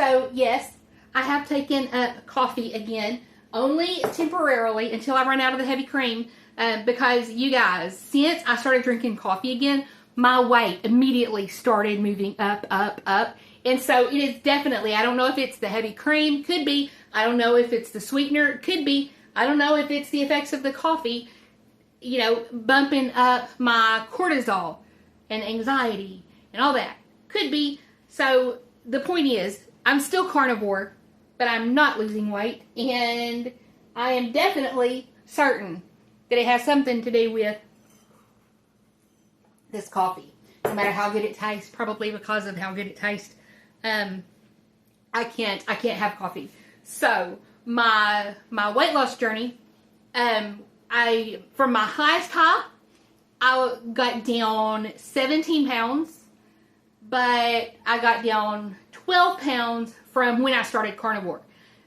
So yes, I have taken up coffee again, only temporarily until I run out of the heavy cream, because you guys, since I started drinking coffee again, my weight immediately started moving up, up, up. And so it is definitely, I don't know if it's the heavy cream, could be. I don't know if it's the sweetener, could be. I don't know if it's the effects of the coffee, you know, bumping up my cortisol and anxiety and all that. Could be. So the point is, I'm still carnivore, but I'm not losing weight. And I am definitely certain that it has something to do with this coffee. No matter how good it tastes, probably because of how good it tastes, I can't have coffee. So my weight loss journey, from my highest high, I got down 17 pounds, but I got down 12 pounds from when I started carnivore.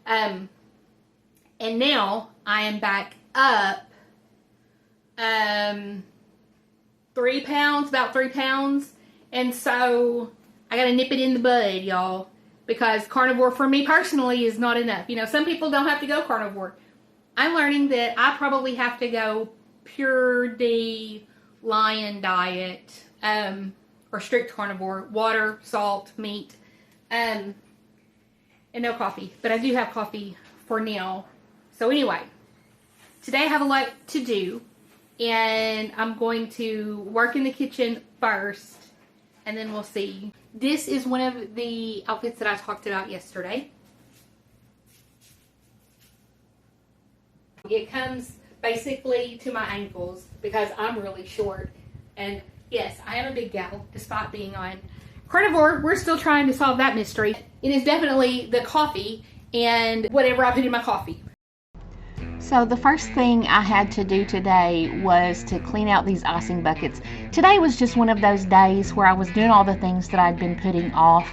And now I am back up 3 pounds, about 3 pounds. And so I gotta nip it in the bud, y'all, because carnivore for me personally is not enough. You know, some people don't have to go carnivore. I'm learning that I probably have to go pure D lion diet, or strict carnivore, water, salt, meat, and no coffee. But I do have coffee for now. So anyway, today I have a lot to do, and I'm going to work in the kitchen first, and then we'll see. This is one of the outfits that I talked about yesterday. It comes basically to my ankles because I'm really short. And yes, I am a big gal despite being on carnivore. We're still trying to solve that mystery. It is definitely the coffee and whatever I put in my coffee. So the first thing I had to do today was to clean out these icing buckets. Today was just one of those days where I was doing all the things that I'd been putting off.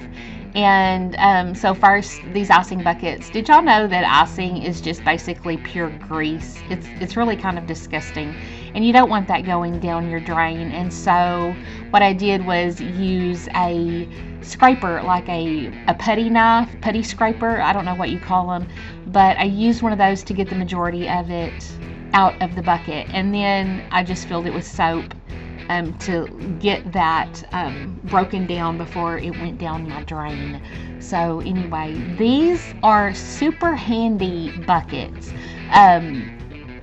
And so first, these icing buckets. Did y'all know that icing is just basically pure grease? It's really kind of disgusting, and you don't want that going down your drain. And so what I did was use a scraper, like a putty scraper. I don't know what you call them, but I used one of those to get the majority of it out of the bucket. And then I just filled it with soap to get that broken down before it went down my drain. So anyway, these are super handy buckets.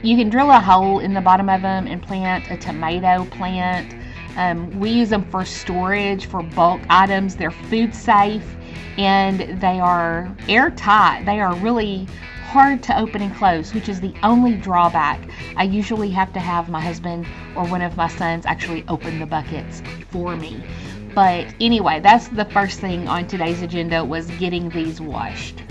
You can drill a hole in the bottom of them and plant a tomato plant. We use them for storage, for bulk items. They're food safe, and they are airtight. They are really hard to open and close, which is the only drawback. I usually have to have my husband or one of my sons actually open the buckets for me. But anyway, that's the first thing on today's agenda, was getting these washed.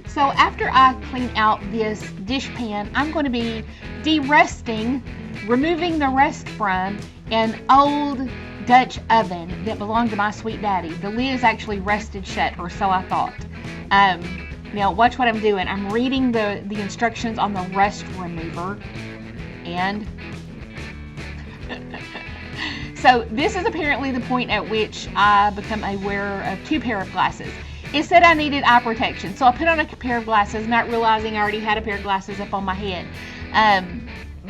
So after I clean out this dish pan, I'm going to be de-rusting, removing the rust from an old Dutch oven that belonged to my sweet daddy. The lid is actually rusted shut, or so I thought. Now watch what I'm doing. I'm reading the instructions on the rust remover, and so this is apparently the point at which I become aware of 2 pair of glasses. It said I needed eye protection, so I put on a pair of glasses, not realizing I already had a pair of glasses up on my head.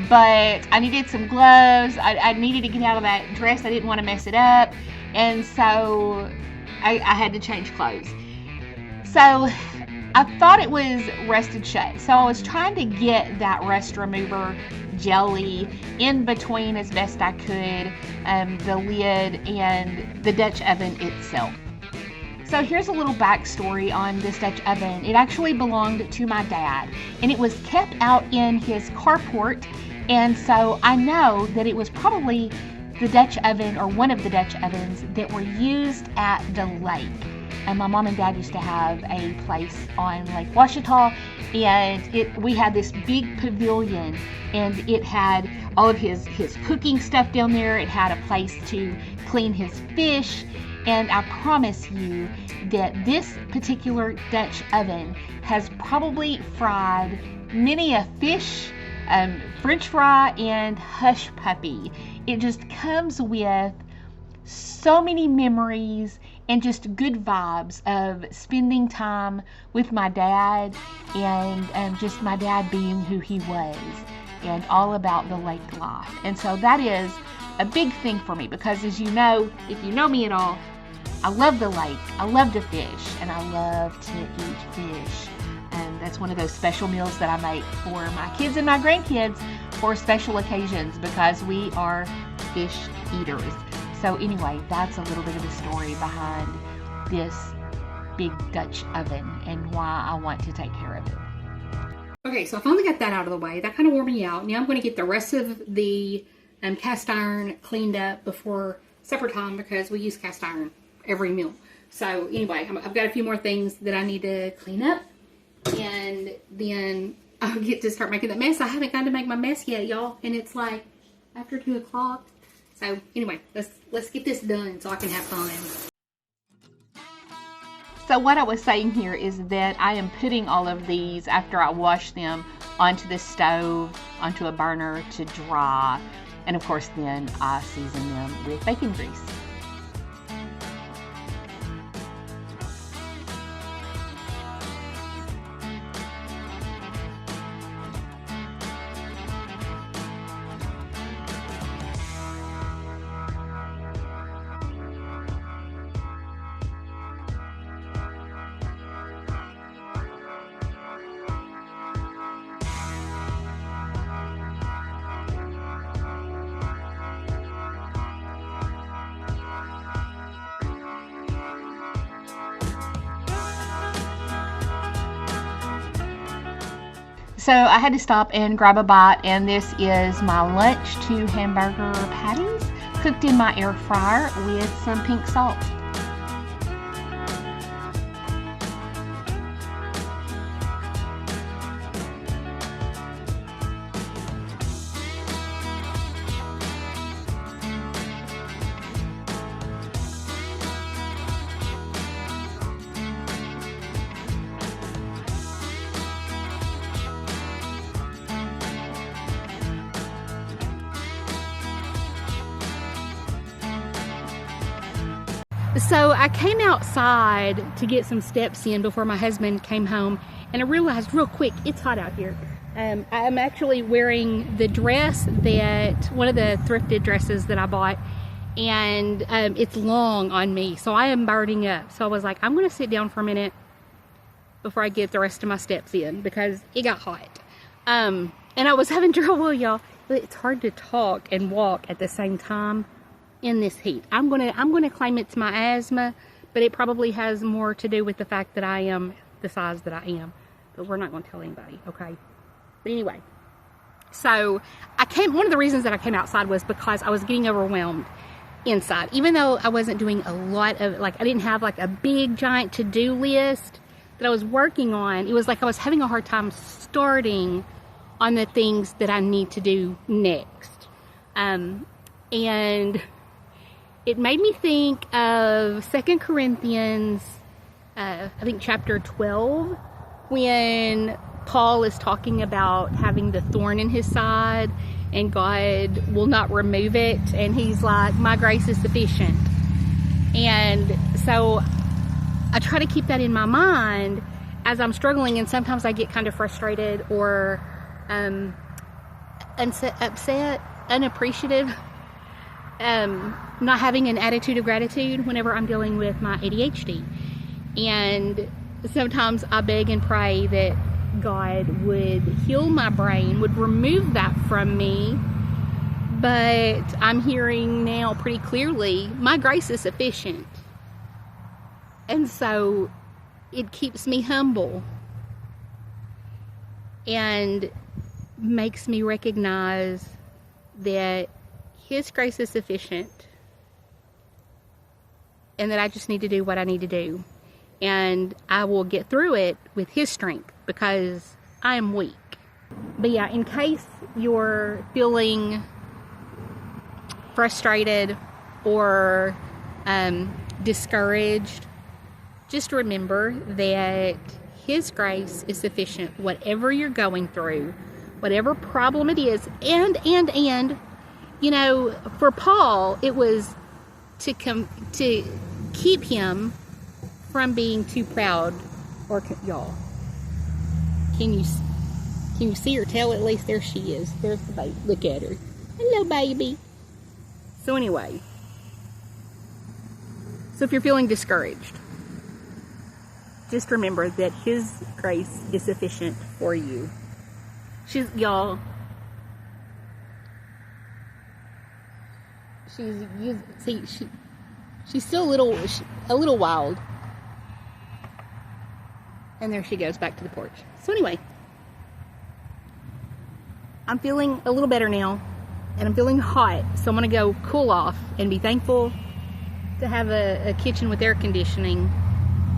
But I needed some gloves. I needed to get out of that dress. I didn't want to mess it up, and so I had to change clothes. So I thought it was rusted shut, so I was trying to get that rust remover jelly in between as best I could the lid and the Dutch oven itself. So here's a little backstory on this Dutch oven. It actually belonged to my dad, and it was kept out in his carport, and so I know that it was probably the Dutch oven or one of the Dutch ovens that were used at the lake. And my mom and dad used to have a place on Lake Washita, and we had this big pavilion, and it had all of his cooking stuff down there. It had a place to clean his fish, and I promise you that this particular Dutch oven has probably fried many a fish, French fry, and hush puppy. It just comes with so many memories and just good vibes of spending time with my dad, and just my dad being who he was, and all about the lake life. And so that is a big thing for me, because as you know, if you know me at all, I love the lake, I love to fish, and I love to eat fish. And that's one of those special meals that I make for my kids and my grandkids for special occasions, because we are fish eaters. So anyway, that's a little bit of the story behind this big Dutch oven and why I want to take care of it. Okay, so I finally got that out of the way. That kind of wore me out. Now I'm going to get the rest of the cast iron cleaned up before supper time, because we use cast iron every meal. So anyway, I've got a few more things that I need to clean up, and then I'll get to start making that mess. I haven't gotten to make my mess yet, y'all, and it's like after 2 o'clock. So anyway, let's get this done so I can have fun. So what I was saying here is that I am putting all of these, after I wash them, onto the stove, onto a burner to dry. And of course then I season them with bacon grease. So I had to stop and grab a bite, and this is my lunch, 2 hamburger patties cooked in my air fryer with some pink salt. So I came outside to get some steps in before my husband came home, and I realized real quick, it's hot out here. I'm actually wearing the dress one of the thrifted dresses that I bought, and it's long on me, so I am burning up. So I was like, I'm gonna sit down for a minute before I get the rest of my steps in, because it got hot. And I was having trouble, y'all. It's hard to talk and walk at the same time in this heat. I'm gonna claim it's my asthma, but it probably has more to do with the fact that I am the size that I am. But we're not gonna tell anybody, okay? But anyway, so one of the reasons that I came outside was because I was getting overwhelmed inside. Even though I wasn't doing a lot of, I didn't have a big giant to-do list that I was working on. It was like I was having a hard time starting on the things that I need to do next. And it made me think of 2 Corinthians, I think chapter 12, when Paul is talking about having the thorn in his side and God will not remove it. And he's like, my grace is sufficient. And so I try to keep that in my mind as I'm struggling. And sometimes I get kind of frustrated or upset, unappreciative. Not having an attitude of gratitude whenever I'm dealing with my ADHD. And sometimes I beg and pray that God would heal my brain, would remove that from me. But I'm hearing now pretty clearly, my grace is sufficient. And so it keeps me humble and makes me recognize that His grace is sufficient and that I just need to do what I need to do. And I will get through it with His strength because I am weak. But yeah, in case you're feeling frustrated or discouraged, just remember that His grace is sufficient. Whatever you're going through, whatever problem it is, and you know, for Paul, it was to keep him from being too proud. Or y'all, can you see her tail? At least there she is. There's the baby. Look at her. Hello, baby. So anyway, so if you're feeling discouraged, just remember that His grace is sufficient for you. Y'all, she's still a little wild. And there she goes back to the porch. So anyway, I'm feeling a little better now, and I'm feeling hot, so I'm gonna go cool off and be thankful to have a kitchen with air conditioning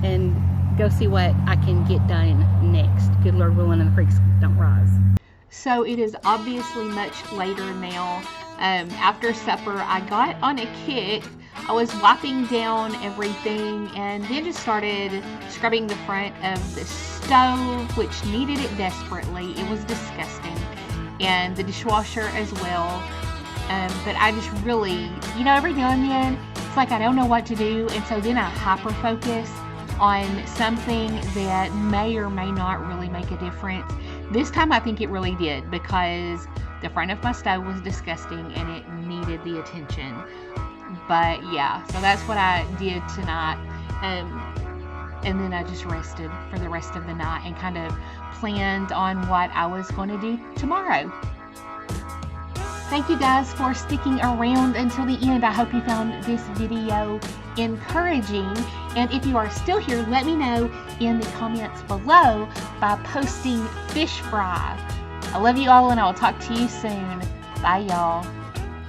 and go see what I can get done next. Good Lord willing, and the creeks don't rise. So it is obviously much later now. After supper, I got on a kick. I was wiping down everything and then just started scrubbing the front of the stove, which needed it desperately. It was disgusting. And the dishwasher as well. But I just really, every now and then, it's like I don't know what to do. And so then I hyper-focus on something that may or may not really make a difference. This time I think it really did, because the front of my stove was disgusting and it needed the attention. But yeah, so that's what I did tonight. And then I just rested for the rest of the night and kind of planned on what I was going to do tomorrow. Thank you guys for sticking around until the end. I hope you found this video encouraging. And if you are still here, let me know in the comments below by posting fish fry. I love you all, and I will talk to you soon. Bye, y'all.